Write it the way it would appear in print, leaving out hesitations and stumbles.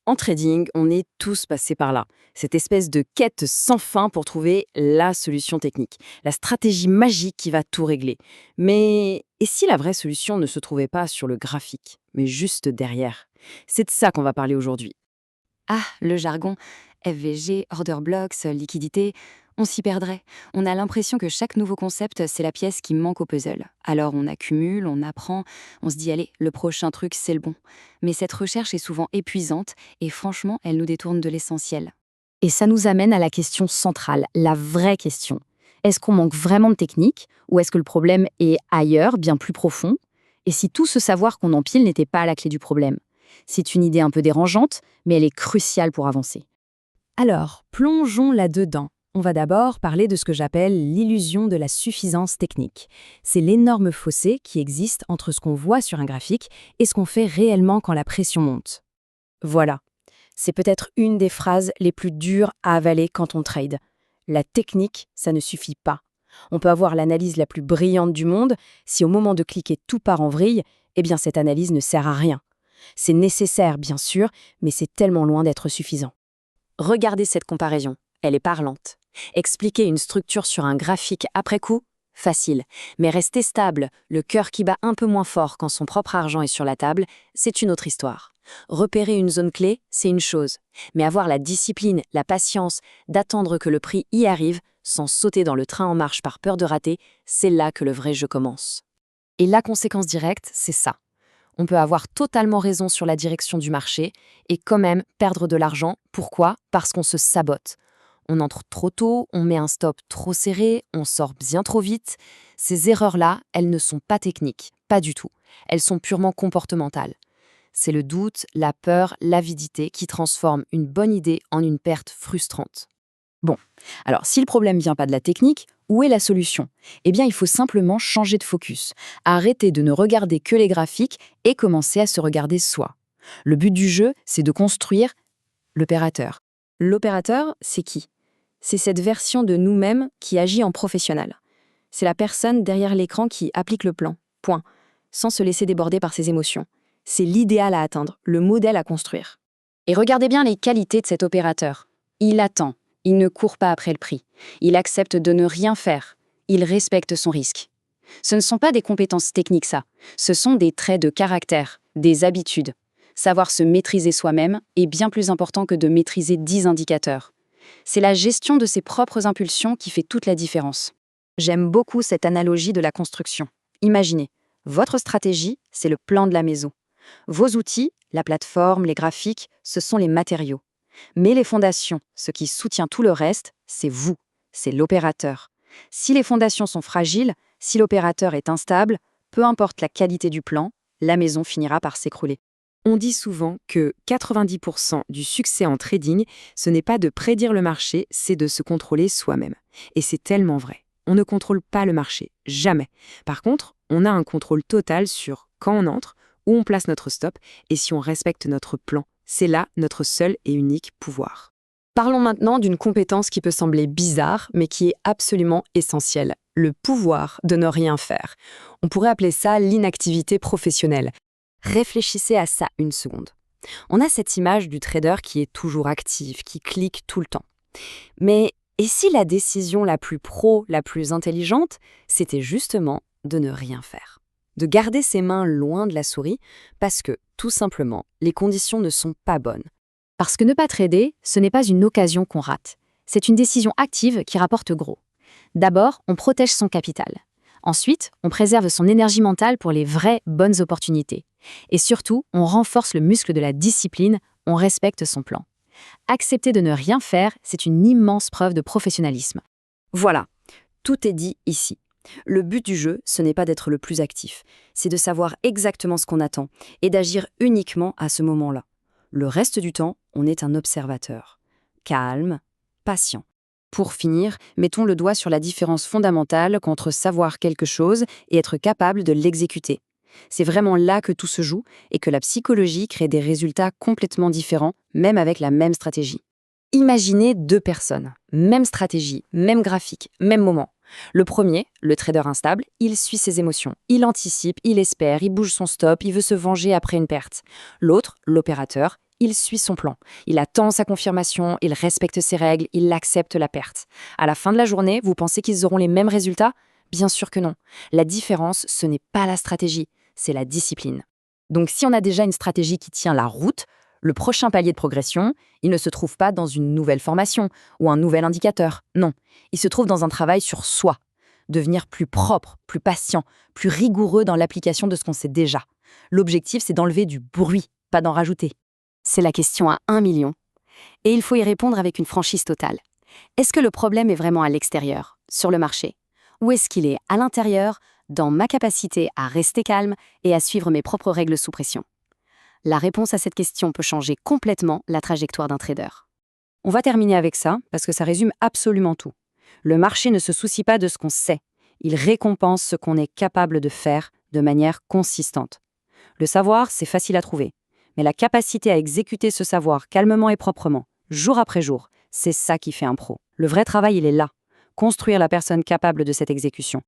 En trading, on est tous passés par là. Cette espèce de quête sans fin pour trouver la solution technique, la stratégie magique qui va tout régler. Mais et si la vraie solution ne se trouvait pas sur le graphique, mais juste derrière? C'est de ça qu'on va parler aujourd'hui. Ah, le jargon. FVG, order blocks, liquidité. On s'y perdrait. On a l'impression que chaque nouveau concept, c'est la pièce qui manque au puzzle. Alors on accumule, on apprend, on se dit allez, le prochain truc, c'est le bon. Mais cette recherche est souvent épuisante et franchement, elle nous détourne de l'essentiel. Et ça nous amène à la question centrale, la vraie question. Est-ce qu'on manque vraiment de technique ou est-ce que le problème est ailleurs, bien plus profond? Et si tout ce savoir qu'on empile n'était pas la clé du problème? C'est une idée un peu dérangeante, mais elle est cruciale pour avancer. Alors, plongeons là-dedans. On va d'abord parler de ce que j'appelle l'illusion de la suffisance technique. C'est l'énorme fossé qui existe entre ce qu'on voit sur un graphique et ce qu'on fait réellement quand la pression monte. Voilà, c'est peut-être une des phrases les plus dures à avaler quand on trade. La technique, ça ne suffit pas. On peut avoir l'analyse la plus brillante du monde, si au moment de cliquer tout part en vrille, eh bien cette analyse ne sert à rien. C'est nécessaire, bien sûr, mais c'est tellement loin d'être suffisant. Regardez cette comparaison, elle est parlante. Expliquer une structure sur un graphique après coup, facile. Mais rester stable, le cœur qui bat un peu moins fort quand son propre argent est sur la table, c'est une autre histoire. Repérer une zone clé, c'est une chose. Mais avoir la discipline, la patience, d'attendre que le prix y arrive, sans sauter dans le train en marche par peur de rater, c'est là que le vrai jeu commence. Et la conséquence directe, c'est ça. On peut avoir totalement raison sur la direction du marché et quand même perdre de l'argent. Pourquoi? Parce qu'on se sabote. On entre trop tôt, on met un stop trop serré, on sort bien trop vite. Ces erreurs-là, elles ne sont pas techniques, pas du tout. Elles sont purement comportementales. C'est le doute, la peur, l'avidité qui transforment une bonne idée en une perte frustrante. Bon, alors si le problème vient pas de la technique, où est la solution? Eh bien, il faut simplement changer de focus, arrêter de ne regarder que les graphiques et commencer à se regarder soi. Le but du jeu, c'est de construire l'opérateur. L'opérateur, c'est qui? C'est cette version de nous-mêmes qui agit en professionnel. C'est la personne derrière l'écran qui applique le plan, point, sans se laisser déborder par ses émotions. C'est l'idéal à atteindre, le modèle à construire. Et regardez bien les qualités de cet opérateur. Il attend, il ne court pas après le prix, il accepte de ne rien faire, il respecte son risque. Ce ne sont pas des compétences techniques, ça. Ce sont des traits de caractère, des habitudes. Savoir se maîtriser soi-même est bien plus important que de maîtriser 10 indicateurs. C'est la gestion de ses propres impulsions qui fait toute la différence. J'aime beaucoup cette analogie de la construction. Imaginez, votre stratégie, c'est le plan de la maison. Vos outils, la plateforme, les graphiques, ce sont les matériaux. Mais les fondations, ce qui soutient tout le reste, c'est vous, c'est l'opérateur. Si les fondations sont fragiles, si l'opérateur est instable, peu importe la qualité du plan, la maison finira par s'écrouler. On dit souvent que 90% du succès en trading, ce n'est pas de prédire le marché, c'est de se contrôler soi-même. Et c'est tellement vrai. On ne contrôle pas le marché, jamais. Par contre, on a un contrôle total sur quand on entre, où on place notre stop et si on respecte notre plan. C'est là notre seul et unique pouvoir. Parlons maintenant d'une compétence qui peut sembler bizarre, mais qui est absolument essentielle, le pouvoir de ne rien faire. On pourrait appeler ça l'inactivité professionnelle. Réfléchissez à ça une seconde. On a cette image du trader qui est toujours actif, qui clique tout le temps. Mais et si la décision la plus pro, la plus intelligente, c'était justement de ne rien faire? De garder ses mains loin de la souris parce que, tout simplement, les conditions ne sont pas bonnes. Parce que ne pas trader, ce n'est pas une occasion qu'on rate. C'est une décision active qui rapporte gros. D'abord, on protège son capital. Ensuite, on préserve son énergie mentale pour les vraies bonnes opportunités. Et surtout, on renforce le muscle de la discipline, on respecte son plan. Accepter de ne rien faire, c'est une immense preuve de professionnalisme. Voilà, tout est dit ici. Le but du jeu, ce n'est pas d'être le plus actif, c'est de savoir exactement ce qu'on attend et d'agir uniquement à ce moment-là. Le reste du temps, on est un observateur. Calme, patient. Pour finir, mettons le doigt sur la différence fondamentale qu'entre savoir quelque chose et être capable de l'exécuter. C'est vraiment là que tout se joue et que la psychologie crée des résultats complètement différents, même avec la même stratégie. Imaginez deux personnes, même stratégie, même graphique, même moment. Le premier, le trader instable, il suit ses émotions, il anticipe, il espère, il bouge son stop, il veut se venger après une perte. L'autre, l'opérateur, il suit son plan. Il attend sa confirmation, il respecte ses règles, il accepte la perte. À la fin de la journée, vous pensez qu'ils auront les mêmes résultats? Bien sûr que non. La différence, ce n'est pas la stratégie, c'est la discipline. Donc si on a déjà une stratégie qui tient la route, le prochain palier de progression, il ne se trouve pas dans une nouvelle formation ou un nouvel indicateur. Non, il se trouve dans un travail sur soi. Devenir plus propre, plus patient, plus rigoureux dans l'application de ce qu'on sait déjà. L'objectif, c'est d'enlever du bruit, pas d'en rajouter. C'est la question à 1 million. Et il faut y répondre avec une franchise totale. Est-ce que le problème est vraiment à l'extérieur, sur le marché? Ou est-ce qu'il est à l'intérieur, dans ma capacité à rester calme et à suivre mes propres règles sous pression? La réponse à cette question peut changer complètement la trajectoire d'un trader. On va terminer avec ça, parce que ça résume absolument tout. Le marché ne se soucie pas de ce qu'on sait. Il récompense ce qu'on est capable de faire de manière consistante. Le savoir, c'est facile à trouver. Mais la capacité à exécuter ce savoir calmement et proprement, jour après jour, c'est ça qui fait un pro. Le vrai travail, il est là. Construire la personne capable de cette exécution.